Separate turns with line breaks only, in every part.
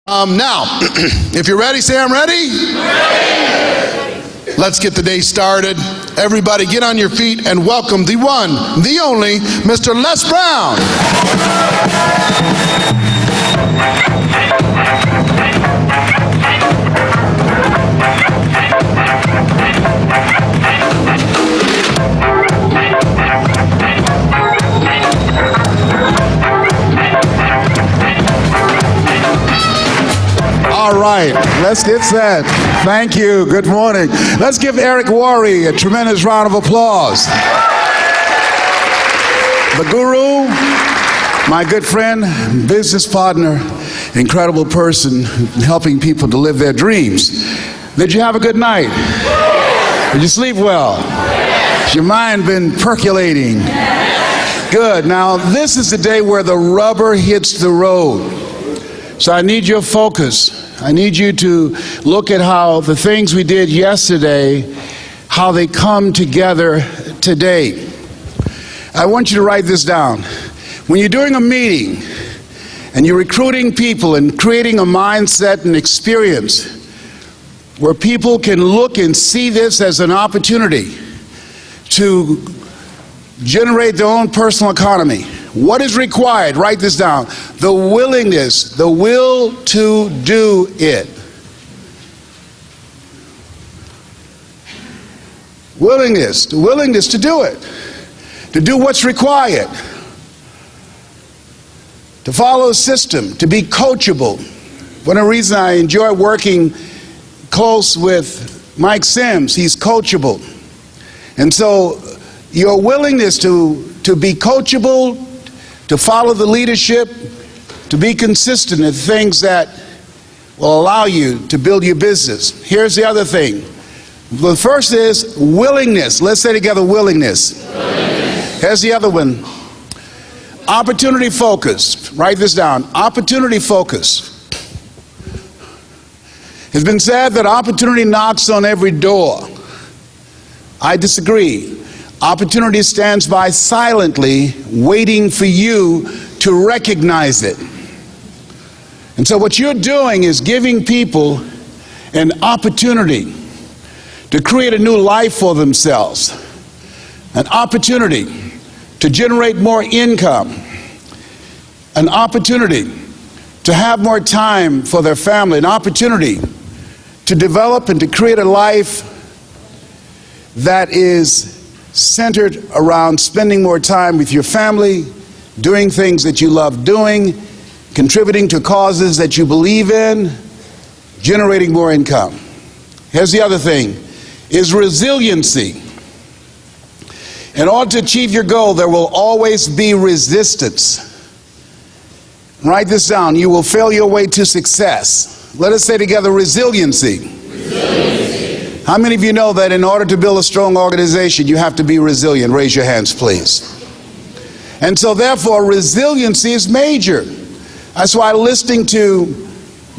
Now, if you're ready, say I'm ready. Let's get the day started. Everybody get on your feet and welcome the one, the only, Mr. Les Brown.
All right, let's get set. Thank you. Good morning. Let's give Eric Worre a tremendous round of applause. The guru, my good friend, business partner, incredible person, helping people to live their dreams. Did you have a good night? Did you sleep well? Has your mind been percolating? Good. Now, this is the day where the rubber hits the road. So I need your focus. I need you to look at how the things we did yesterday, how they come together today. I want you to write this down. When you're doing a meeting and you're recruiting people and creating a mindset and experience where people can look and see this as an opportunity to generate their own personal economy, what is required? Write this down. The willingness, the will to do it. Willingness, the willingness to do it. To do what's required. To follow a system, to be coachable. One of the reasons I enjoy working close with Mike Sims, he's coachable. And so your willingness to be coachable, to follow the leadership, to be consistent in things that will allow you to build your business. Here's the other thing. The first is willingness. Let's say together, willingness. Here's the other one. Opportunity focus. Write this down. Opportunity focus. It's been said that opportunity knocks on every door. I disagree. Opportunity stands by silently, waiting for you to recognize it. And so what you're doing is giving people an opportunity to create a new life for themselves, an opportunity to generate more income, an opportunity to have more time for their family, an opportunity to develop and to create a life that is centered around spending more time with your family, doing things that you love doing, contributing to causes that you believe in, generating more income. Here's the other thing, is resiliency. In order to achieve your goal, there will always be resistance. Write this down. You will fail your way to success. Let us say together, resiliency. How many of you know that in order to build a strong organization, you have to be resilient? Raise your hands, please. And so therefore, resiliency is major. That's why listening to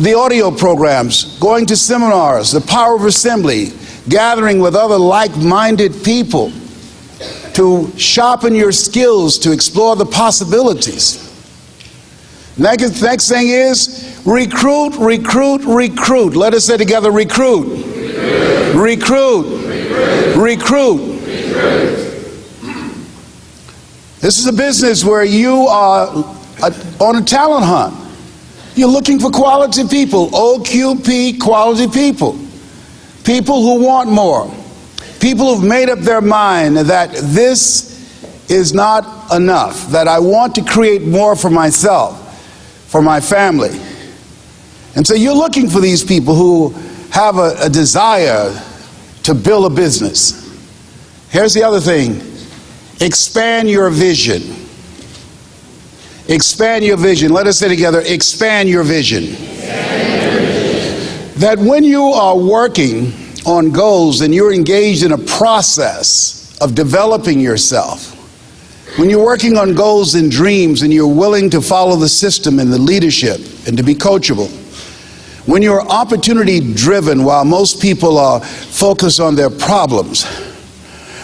the audio programs, going to seminars, the power of assembly, gathering with other like-minded people to sharpen your skills, to explore the possibilities. Next thing is recruit, recruit, recruit. Let us say together, recruit. Recruit. Recruit. This is a business where you are on a talent hunt. You're looking for quality people, OQP quality people. People who want more. People who've made up their mind that this is not enough, that I want to create more for myself, for my family. And so you're looking for these people who have a desire to build a business. Here's the other thing. Expand your vision. Expand your vision. Let us say together, expand your vision. That when you are working on goals and you're engaged in a process of developing yourself, when you're working on goals and dreams and you're willing to follow the system and the leadership and to be coachable, when you're opportunity driven while most people are focused on their problems,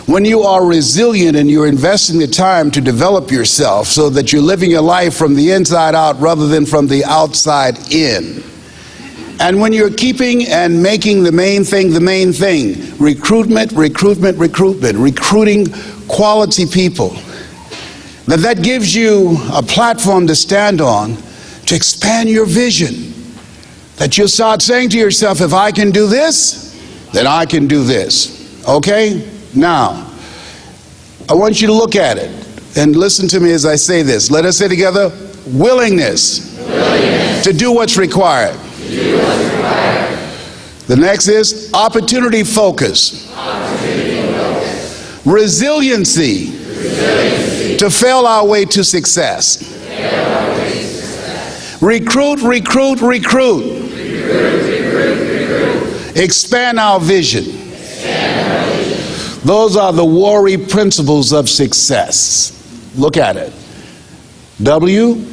when you are resilient and you're investing the time to develop yourself so that you're living your life from the inside out rather than from the outside in, And when you're keeping and making the main thing, recruitment, recruiting quality people, that gives you a platform to stand on to expand your vision. That you'll start saying to yourself, if I can do this, then I can do this. Okay? Now, I want you to look at it and listen to me as I say this. Let us say together, willingness. To do what's required. The next is opportunity focus. Resiliency. To fail our way to success. Recruit. Expand our vision. Those are the Worry principles of success. Look at it. W-O-R-R-E.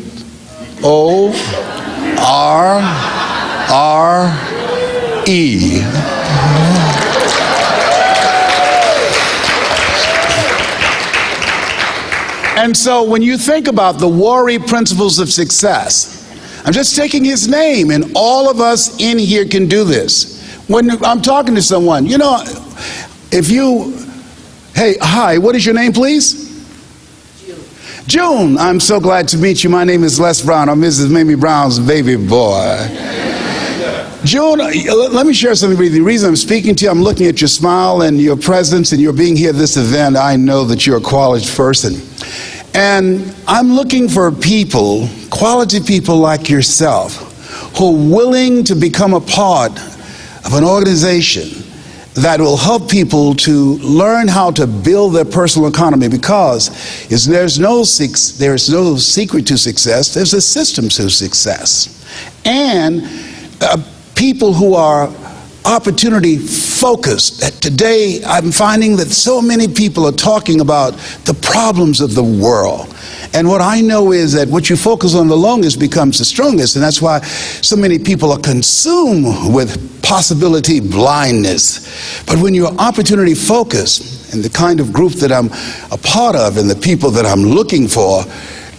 And so when you think about the Worry principles of success, I'm just taking his name, and all of us in here can do this. When I'm talking to someone, you know, if you, hey, hi, what is your name, please? June, I'm so glad to meet you. My name is Les Brown. I'm Mrs. Mamie Brown's baby boy. June, let me share something with you. The reason I'm speaking to you, I'm looking at your smile and your presence and your being here at this event. I know that you're a quality person. And I'm looking for people, quality people like yourself, who are willing to become a part of an organization that will help people to learn how to build their personal economy, because there's no secret to success. There's a system to success. And people who are opportunity focused. Today, I'm finding that so many people are talking about the problems of the world. And what I know is that what you focus on the longest becomes the strongest. And that's why so many people are consumed with possibility blindness. But when you're opportunity focused, and the kind of group that I'm a part of and the people that I'm looking for,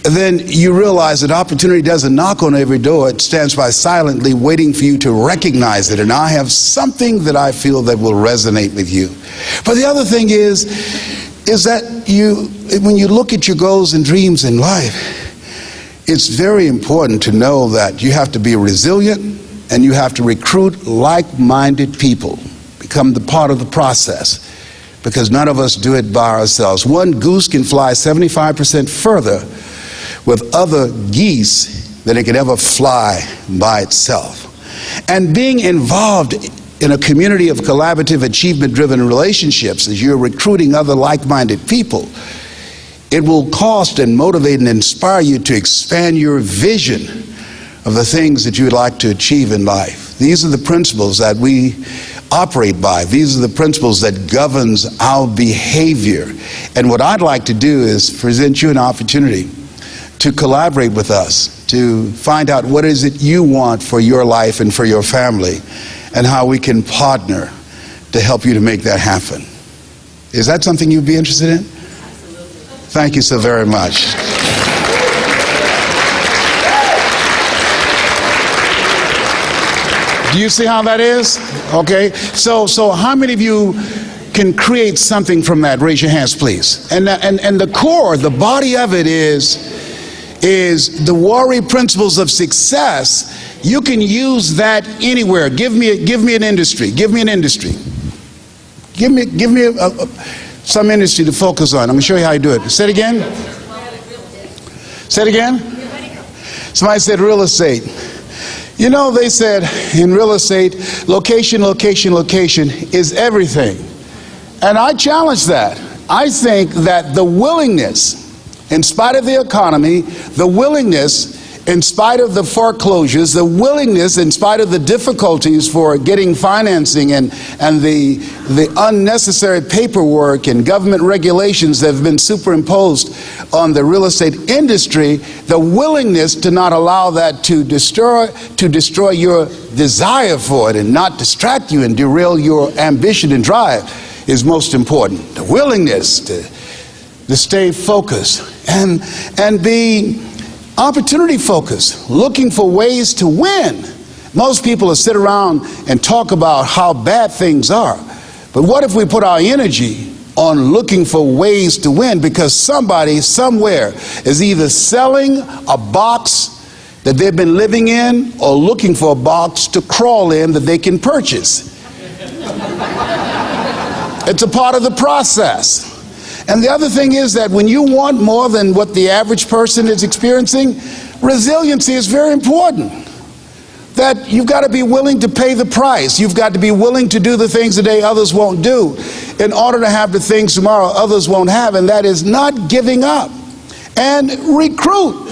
then you realize that opportunity doesn't knock on every door. It stands by silently waiting for you to recognize it. And I have something that I feel that will resonate with you. But the other thing is that when you look at your goals and dreams in life, it's very important to know that you have to be resilient and you have to recruit like-minded people. Become the part of the process, because none of us do it by ourselves. One goose can fly 75% further with other geese than it could ever fly by itself. And being involved in a community of collaborative, achievement-driven relationships as you're recruiting other like-minded people, it will cost and motivate and inspire you to expand your vision of the things that you would like to achieve in life. These are the principles that we operate by. These are the principles that governs our behavior. And what I'd like to do is present you an opportunity to collaborate with us, to find out what is it you want for your life and for your family, and how we can partner to help you to make that happen. Is that something you'd be interested in? Absolutely. Thank you so very much. Do you see how that is? Okay. So how many of you can create something from that? Raise your hands, please. And the core, the body of it is the Worry principles of success. You can use that anywhere. Give me an industry. Give me an industry. Give me some industry to focus on. I'm going to show you how you do it. Say it again. Say it again. Somebody said real estate. You know, they said in real estate, location is everything. And I challenge that. I think that the willingness, in spite of the economy, the willingness, in spite of the foreclosures, the willingness, in spite of the difficulties for getting financing and the unnecessary paperwork and government regulations that have been superimposed on the real estate industry, the willingness to not allow that to destroy your desire for it and not distract you and derail your ambition and drive is most important. The willingness to stay focused and be opportunity focused, looking for ways to win Most people will sit around and talk about how bad things are. But what if we put our energy on looking for ways to win? Because somebody somewhere is either selling a box that they've been living in or looking for a box to crawl in that they can purchase. It's a part of the process. And the other thing is that when you want more than what the average person is experiencing, resiliency is very important. That you've got to be willing to pay the price. You've got to be willing to do the things today others won't do in order to have the things tomorrow others won't have, and that is not giving up. And recruit.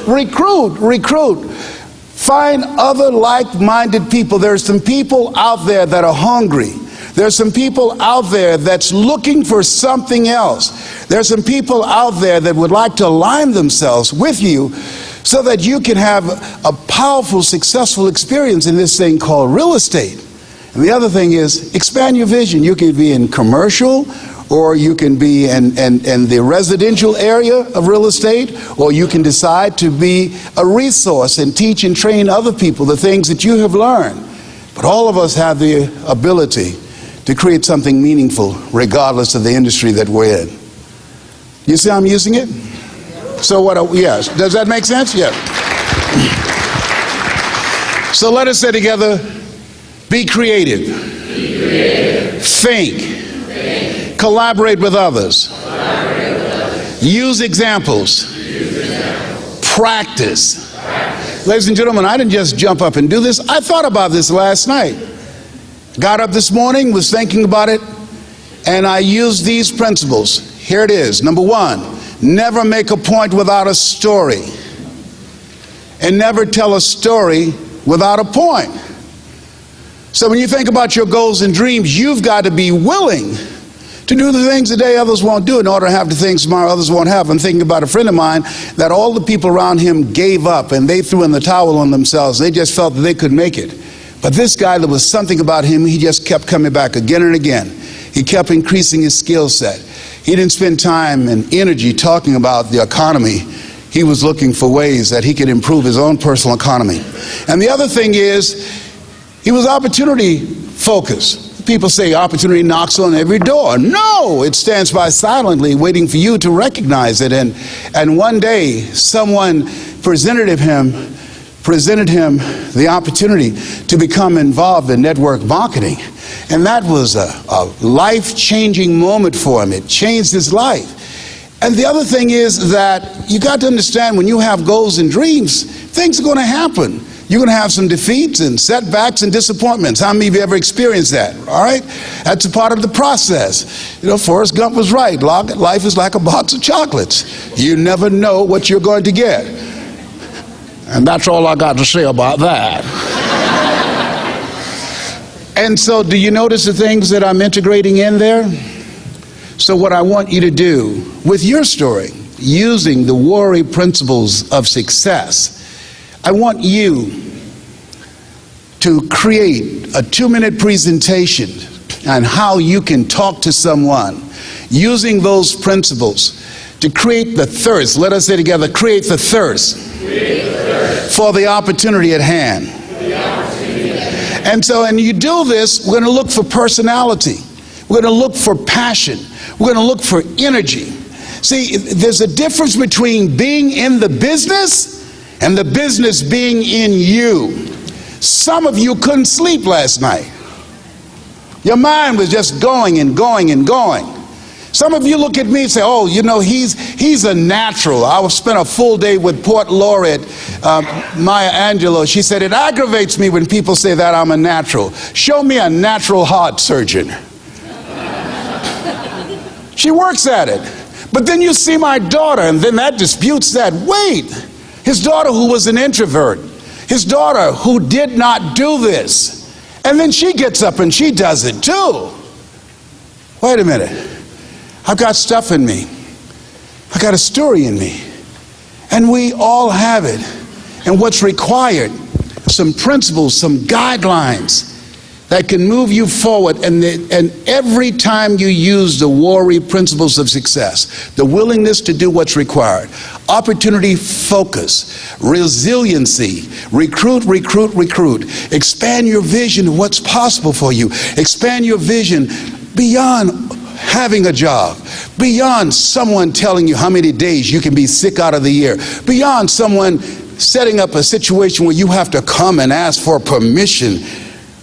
Find other like-minded people. There's some people out there that are hungry. There's some people out there that's looking for something else. There's some people out there that would like to align themselves with you so that you can have a powerful, successful experience in this thing called real estate. And the other thing is expand your vision. You can be in commercial, or you can be in the residential area of real estate, or you can decide to be a resource and teach and train other people the things that you have learned. But all of us have the ability to create something meaningful regardless of the industry that we're in. You see how I'm using it? So yes, does that make sense? Yeah. So let us say together, be creative. Be creative. Think. Collaborate with others. Use examples. Practice. Ladies and gentlemen, I didn't just jump up and do this. I thought about this last night. Got up this morning, was thinking about it, and I used these principles. Here it is. Number one, never make a point without a story. And never tell a story without a point. So when you think about your goals and dreams, you've got to be willing to do the things today others won't do in order to have the things tomorrow others won't have. I'm thinking about a friend of mine that all the people around him gave up and they threw in the towel on themselves. They just felt that they could make it. But this guy, there was something about him, he just kept coming back again and again. He kept increasing his skill set. He didn't spend time and energy talking about the economy. He was looking for ways that he could improve his own personal economy. And the other thing is, he was opportunity focused. People say opportunity knocks on every door. No, it stands by silently waiting for you to recognize it. And one day, someone presented him the opportunity to become involved in network marketing. And that was a life-changing moment for him. It changed his life. And the other thing is that you got to understand, when you have goals and dreams, things are going to happen. You're going to have some defeats and setbacks and disappointments. How many of you ever experienced that? All right? That's a part of the process. You know, Forrest Gump was right. Life is like a box of chocolates. You never know what you're going to get. And that's all I got to say about that. And so, do you notice the things that I'm integrating in there? So what I want you to do with your story, using the Worry principles of success, I want you to create a 2-minute presentation on how you can talk to someone using those principles to create the thirst. Let us say together, create the thirst for the opportunity at hand. And so, and you do this, we're going to look for personality. We're going to look for passion. We're going to look for energy. See, there's a difference between being in the business and the business being in you. Some of you couldn't sleep last night. Your mind was just going and going and going. Some of you look at me and say, oh, you know, he's a natural. I spent a full day with Port Laureate, Maya Angelou. She said, it aggravates me when people say that I'm a natural. Show me a natural heart surgeon. She works at it. But then you see my daughter, and then that disputes that. Wait, his daughter who was an introvert, his daughter who did not do this, and then she gets up and she does it too. Wait a minute. I've got stuff in me. I've got a story in me. And we all have it. And what's required, some principles, some guidelines that can move you forward, and every time you use the Worry principles of success, the willingness to do what's required, opportunity focus, resiliency, recruit, expand your vision of what's possible for you, expand your vision beyond having a job, beyond someone telling you how many days you can be sick out of the year, beyond someone setting up a situation where you have to come and ask for permission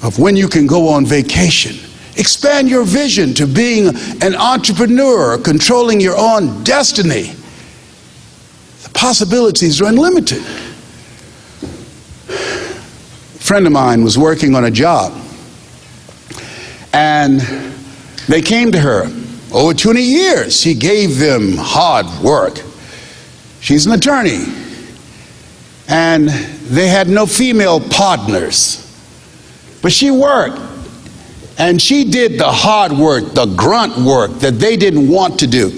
of when you can go on vacation. Expand your vision to being an entrepreneur, controlling your own destiny. The possibilities are unlimited. A friend of mine was working on a job, and they came to her. Over 20 years, she gave them hard work. She's an attorney, and they had no female partners. But she worked, and she did the hard work, the grunt work that they didn't want to do.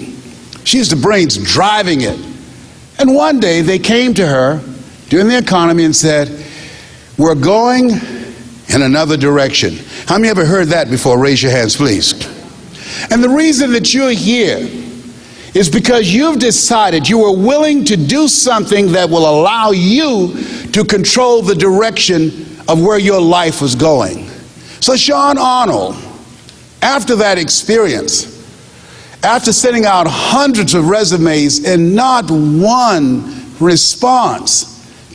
She was the brains driving it. And one day they came to her during the economy and said, "We're going in another direction." How many ever heard that before? Raise your hands, please. And the reason that you're here is because you've decided you are willing to do something that will allow you to control the direction of where your life was going. So Sean Arnold, after that experience, after sending out hundreds of resumes and not one response,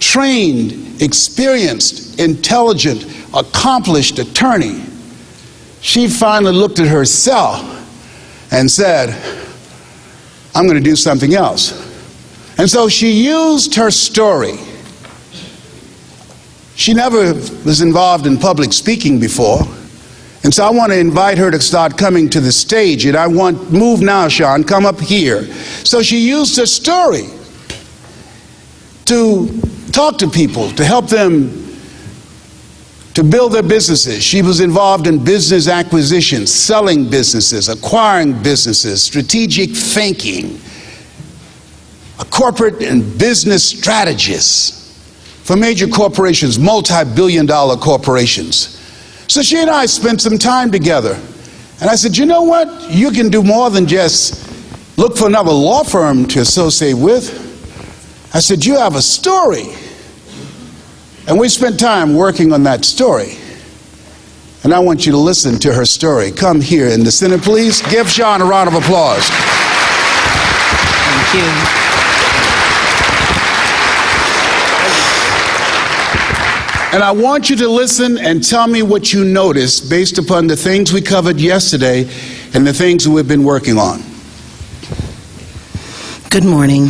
trained, experienced, intelligent, accomplished attorney, she finally looked at herself and said, "I'm going to do something else." And so she used her story. She never was involved in public speaking before. And so I want to invite her to start coming to the stage. And move now, Sean, come up here. So she used her story to talk to people, to help them to build their businesses. She was involved in business acquisition, selling businesses, acquiring businesses, strategic thinking, a corporate and business strategist for major corporations, multi-billion-dollar corporations. So she and I spent some time together. And I said, "You know what? You can do more than just look for another law firm to associate with." I said, "You have a story." And we spent time working on that story. And I want you to listen to her story. Come here in the center, please. Give Sean a round of applause.
Thank you.
And I want you to listen and tell me what you noticed based upon the things we covered yesterday and the things that we've been working on.
Good morning.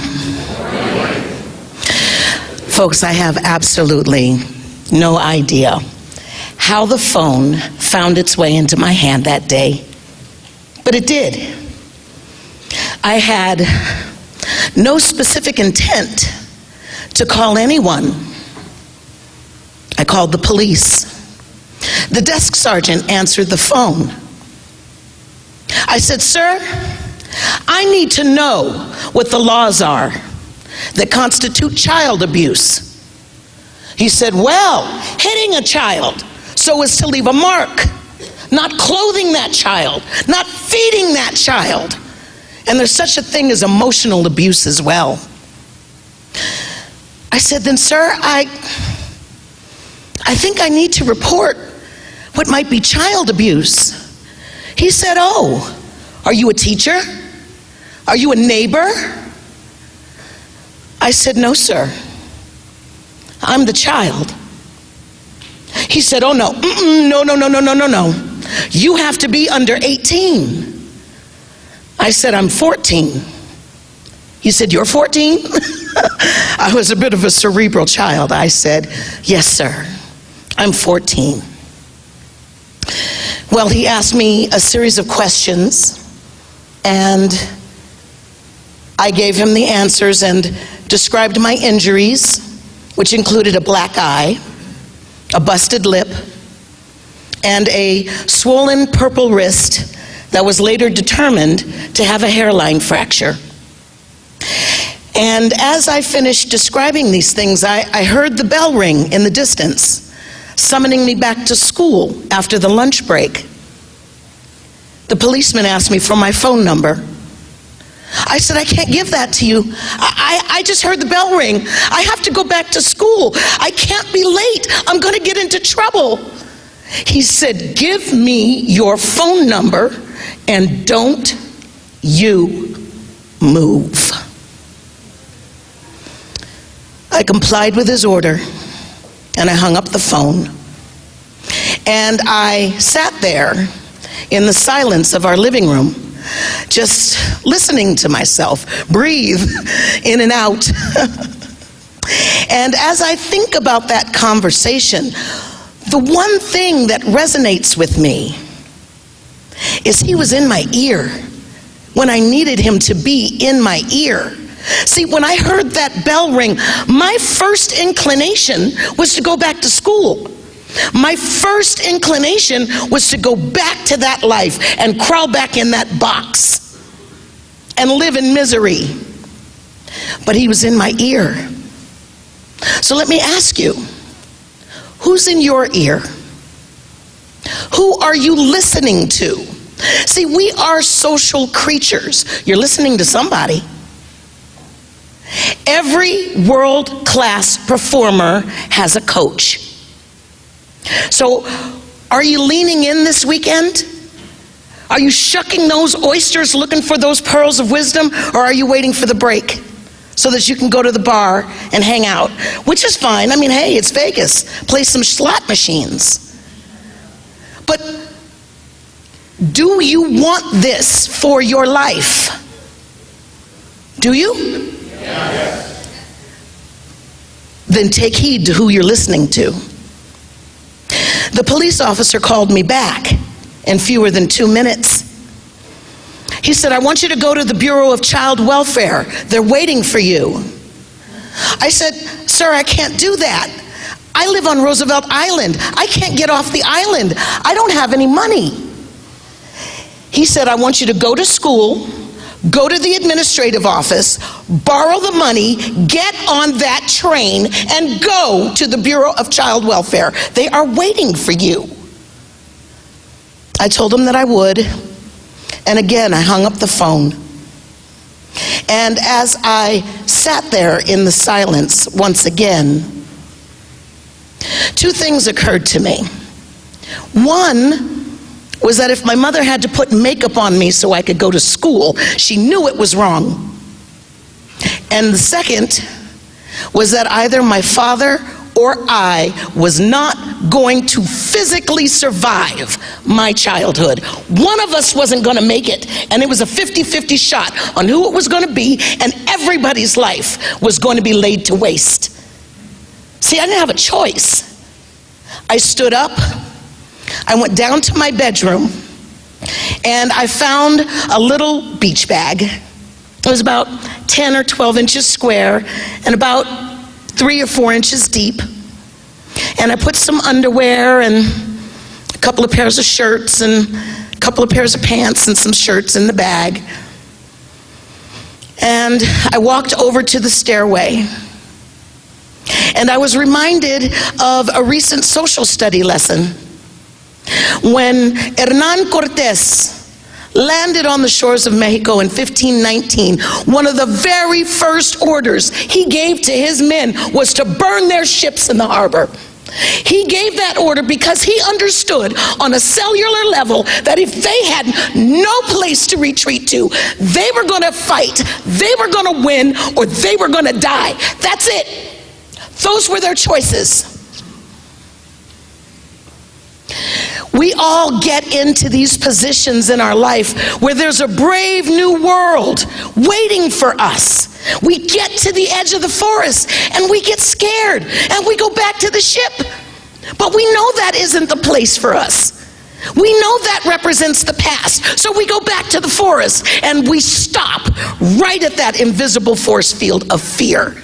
Folks, I have absolutely no idea how the phone found its way into my hand that day, but it did. I had no specific intent to call anyone. I called the police. The desk sergeant answered the phone. I said, "Sir, I need to know what the laws are that constitute child abuse." He said, "Well, hitting a child so as to leave a mark, not clothing that child, not feeding that child. And there's such a thing as emotional abuse as well." I said, "Then, sir, I think I need to report what might be child abuse." He said, "Oh, are you a teacher? Are you a neighbor?" I said, "No, sir. I'm the child." He said, "Oh, no. No. You have to be under 18. I said, "I'm 14. He said, "You're 14? I was a bit of a cerebral child. I said, "Yes, sir. I'm 14. Well, he asked me a series of questions, and I gave him the answers and described my injuries, which included a black eye, a busted lip, and a swollen purple wrist that was later determined to have a hairline fracture. And as I finished describing these things, I heard the bell ring in the distance. summoning me back to school after the lunch break. The policeman asked me for my phone number. I said, I can't give that to you. I just heard the bell ring. I have to go back to school. I can't be late. I'm going to get into trouble. He said, give me your phone number and don't you move. I complied with his order and I hung up the phone. And I sat there in the silence of our living room, just listening to myself breathe in and out. And as I think about that conversation, the one thing that resonates with me is he was in my ear when I needed him to be in my ear. See, when I heard that bell ring, my first inclination was to go back to school. My first inclination was to go back to that life and crawl back in that box and live in misery. But he was in my ear. So let me ask you, who's in your ear? Who are you listening to? See, we are social creatures. You're listening to somebody. Every world-class performer has a coach. So, are you leaning in this weekend? Are you shucking those oysters looking for those pearls of wisdom, or are you waiting for the break so that you can go to the bar and hang out? Which is fine. I mean, hey, it's Vegas. Play some slot machines. But do you want this for your life? Do you? Yes. Then take heed to who you're listening to. The police officer called me back in fewer than 2 minutes. He said, I want you to go to the Bureau of Child Welfare. They're waiting for you. I said, sir, I can't do that. I live on Roosevelt Island. I can't get off the island. I don't have any money. He said, I want you to go to school, go to the administrative office, borrow the money, get on that train, and go to the Bureau of Child Welfare. They are waiting for you. I told him that I would, and again, I hung up the phone. And as I sat there in the silence once again, two things occurred to me. One was that if my mother had to put makeup on me so I could go to school, she knew it was wrong. And the second was that either my father or I was not going to physically survive my childhood. One of us wasn't going to make it, and it was a 50-50 shot on who it was going to be, and everybody's life was going to be laid to waste. See, I didn't have a choice. I stood up, I went down to my bedroom, and I found a little beach bag. It was about 10 or 12 inches square and about 3 or 4 inches deep. And I put some underwear and a couple of pairs of shirts and a couple of pairs of pants and some shirts in the bag. And I walked over to the stairway. And I was reminded of a recent social study lesson when Hernán Cortés landed on the shores of Mexico in 1519. One of the very first orders he gave to his men was to burn their ships in the harbor. He gave that order because he understood on a cellular level that if they had no place to retreat to, they were going to fight, they were going to win, or they were going to die. That's it. Those were their choices. We all get into these positions in our life where there's a brave new world waiting for us. We get to the edge of the forest and we get scared and we go back to the ship. But we know that isn't the place for us. We know that represents the past. So we go back to the forest and we stop right at that invisible force field of fear.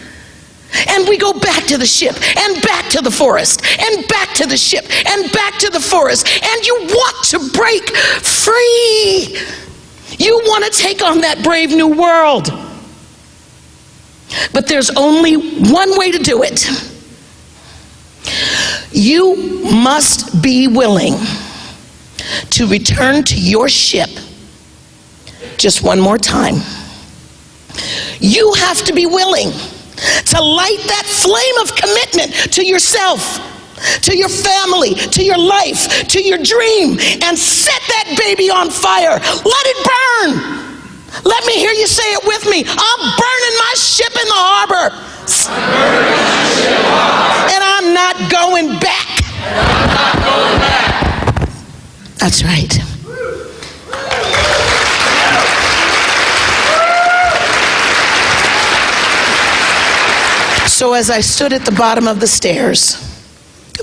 And we go back to the ship, and back to the forest, and back to the ship, and back to the forest. And you want to break free. You want to take on that brave new world. But there's only one way to do it. You must be willing to return to your ship just one more time. You have to be willing to light that flame of commitment to yourself, to your family, to your life, to your dream, and set that baby on fire. Let it burn. Let me hear you say it with me. I'm burning my ship in the harbor. And I'm not going back. That's right. So as I stood at the bottom of the stairs,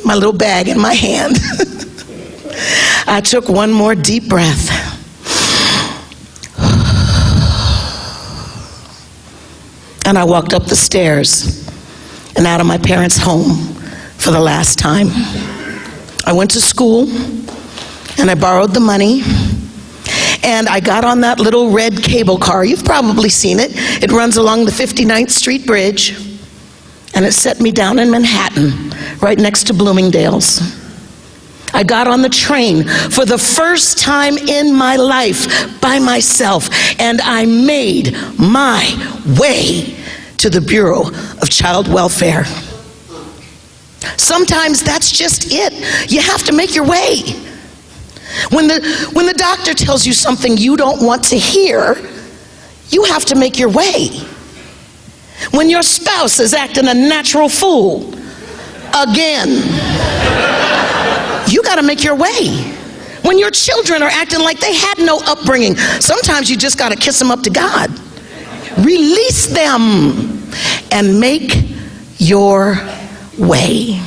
my little bag in my hand, I took one more deep breath. And I walked up the stairs and out of my parents' home for the last time. I went to school and I borrowed the money and I got on that little red cable car. You've probably seen it. It runs along the 59th Street Bridge and it set me down in Manhattan, right next to Bloomingdale's. I got on the train for the first time in my life by myself, and I made my way to the Bureau of Child Welfare. Sometimes that's just it. You have to make your way. When the doctor tells you something you don't want to hear, you have to make your way. When your spouse is acting a natural fool, again, you got to make your way. When your children are acting like they had no upbringing, sometimes you just got to kiss them up to God. Release them and make your way.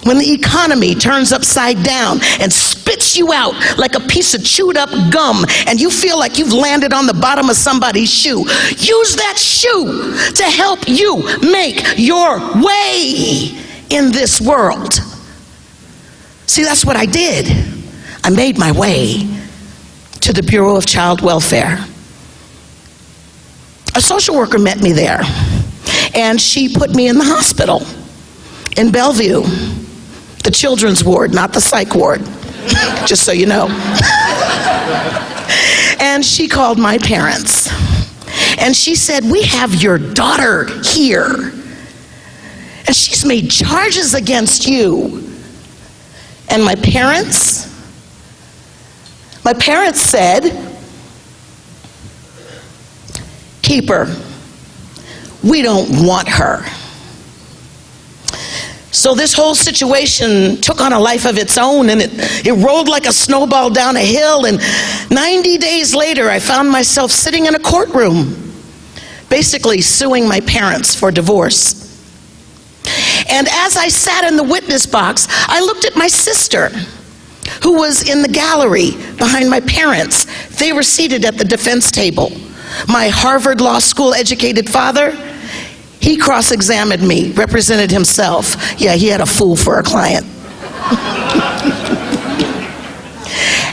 When the economy turns upside down and spits you out like a piece of chewed up gum and you feel like you've landed on the bottom of somebody's shoe, use that shoe to help you make your way in this world. See, that's what I did. I made my way to the Bureau of Child Welfare. A social worker met me there, and she put me in the hospital in Bellevue, the children's ward, not the psych ward, just so you know. And she called my parents, and she said, "We have your daughter here, and she's made charges against you." And my parents said, "Keep her. We don't want her." So this whole situation took on a life of its own, and it rolled like a snowball down a hill, and 90 days later I found myself sitting in a courtroom, basically suing my parents for divorce. And as I sat in the witness box, I looked at my sister, who was in the gallery behind my parents. They were seated at the defense table. My Harvard Law School educated father, he cross-examined me, represented himself. Yeah, he had a fool for a client.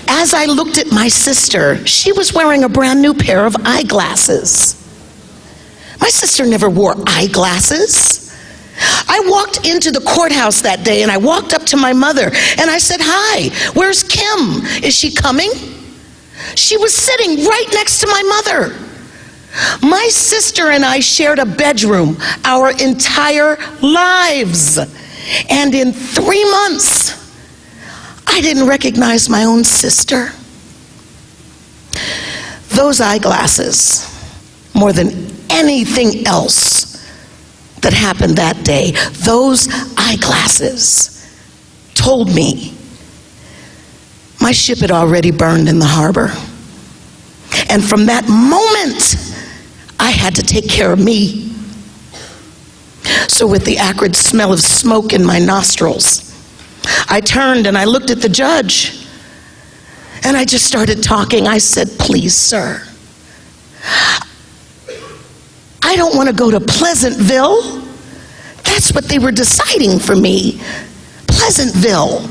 As I looked at my sister, she was wearing a brand new pair of eyeglasses. My sister never wore eyeglasses. I walked into the courthouse that day and I walked up to my mother and I said, "Hi, where's Kim? Is she coming?" She was sitting right next to my mother. My sister and I shared a bedroom our entire lives. And in 3 months, I didn't recognize my own sister. Those eyeglasses, more than anything else that happened that day, those eyeglasses told me my ship had already burned in the harbor. And from that moment, I had to take care of me. So with the acrid smell of smoke in my nostrils, I turned and I looked at the judge and I just started talking. I said, "Please, sir, I don't want to go to Pleasantville. That's what they were deciding for me. Pleasantville.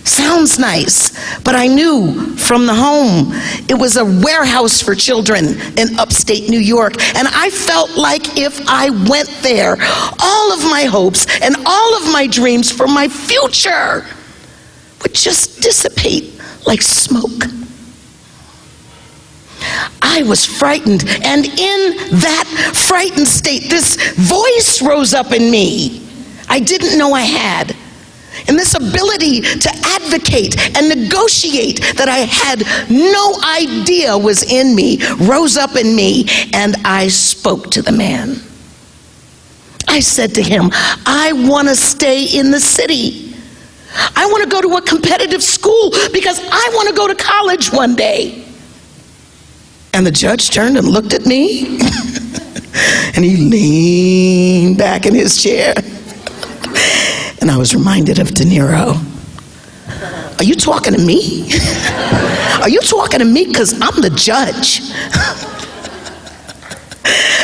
Sounds nice, but I knew from the home it was a warehouse for children in upstate New York, and I felt like if I went there, all of my hopes and all of my dreams for my future would just dissipate like smoke. I was frightened, and in that frightened state, this voice rose up in me I didn't know I had. And this ability to advocate and negotiate that I had no idea was in me rose up in me, and I spoke to the man. I said to him, I want to stay in the city. I want to go to a competitive school because I want to go to college one day. And the judge turned and looked at me, and he leaned back in his chair. And I was reminded of De Niro. Are you talking to me? Are you talking to me? Because I'm the judge.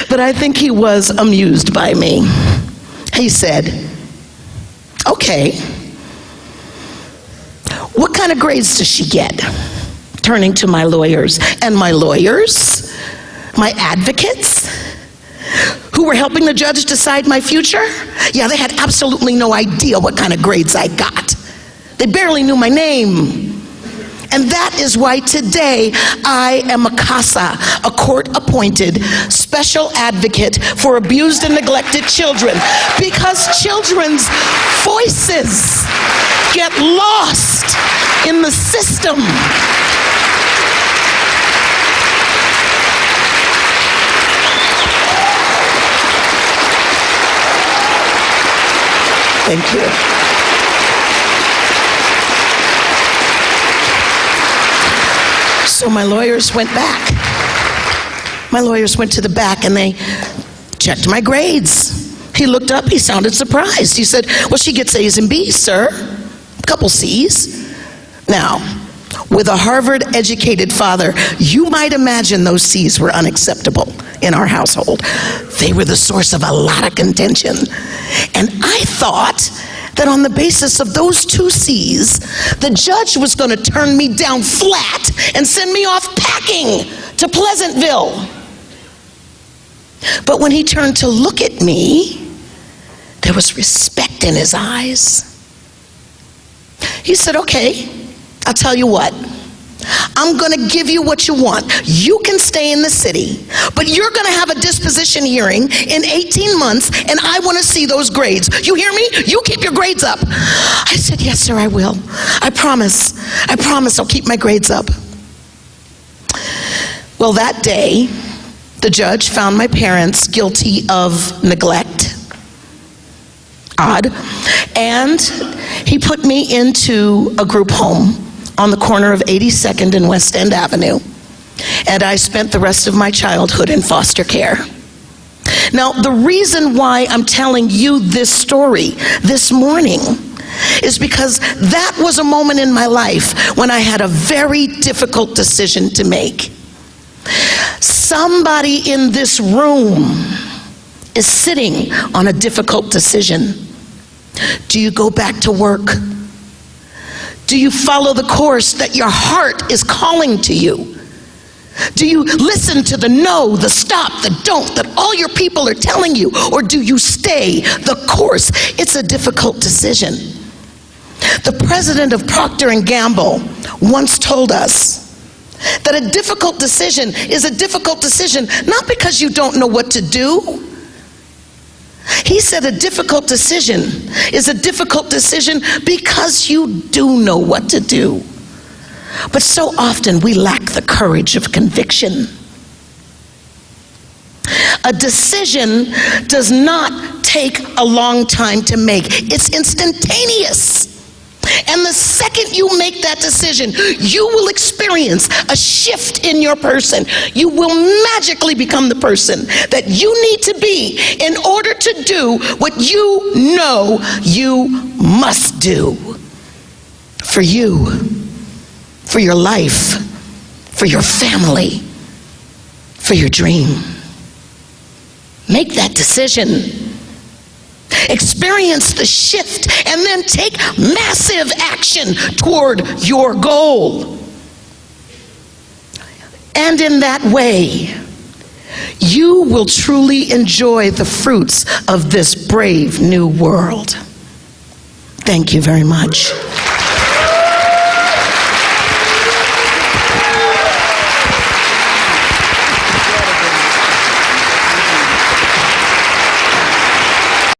But I think he was amused by me. He said, okay, what kind of grades does she get? Turning to my lawyers. And my lawyers, my advocates, who were helping the judge decide my future, yeah, they had absolutely no idea what kind of grades I got. They barely knew my name. And that is why today I am a CASA, a court-appointed special advocate for abused and neglected children, because children's voices get lost in the system. Thank you. So my lawyers went back. My lawyers went to the back and they checked my grades. He looked up, he sounded surprised. He said, well, she gets A's and B's, sir. A couple C's. Now, with a Harvard-educated father, you might imagine those C's were unacceptable in our household. They were the source of a lot of contention. And I thought that on the basis of those 2 C's, the judge was going to turn me down flat and send me off packing to Pleasantville. But when he turned to look at me, there was respect in his eyes. He said, okay, I'll tell you what. I'm going to give you what you want. You can stay in the city, but you're going to have a disposition hearing in 18 months, and I want to see those grades. You hear me? You keep your grades up. I said, yes, sir, I will. I promise. I promise I'll keep my grades up. Well, that day, the judge found my parents guilty of neglect. Odd. And he put me into a group home on the corner of 82nd and West End Avenue. And I spent the rest of my childhood in foster care. Now, the reason why I'm telling you this story this morning is because that was a moment in my life when I had a very difficult decision to make. Somebody in this room is sitting on a difficult decision. Do you go back to work? Do you follow the course that your heart is calling to you? Do you listen to the no, the stop, the don't that all your people are telling you? Or do you stay the course? It's a difficult decision. The president of Procter & Gamble once told us that a difficult decision is a difficult decision not because you don't know what to do. He said a difficult decision is a difficult decision because you do know what to do. But so often we lack the courage of conviction. A decision does not take a long time to make. It's instantaneous. And the second you make that decision, you will experience a shift in your person. You will magically become the person that you need to be in order to do what you know you must do. For you, for your life, for your family, for your dream. Make that decision. experience the shift, and then take massive action toward your goal. And in that way, you will truly enjoy the fruits of this brave new world. Thank you very much.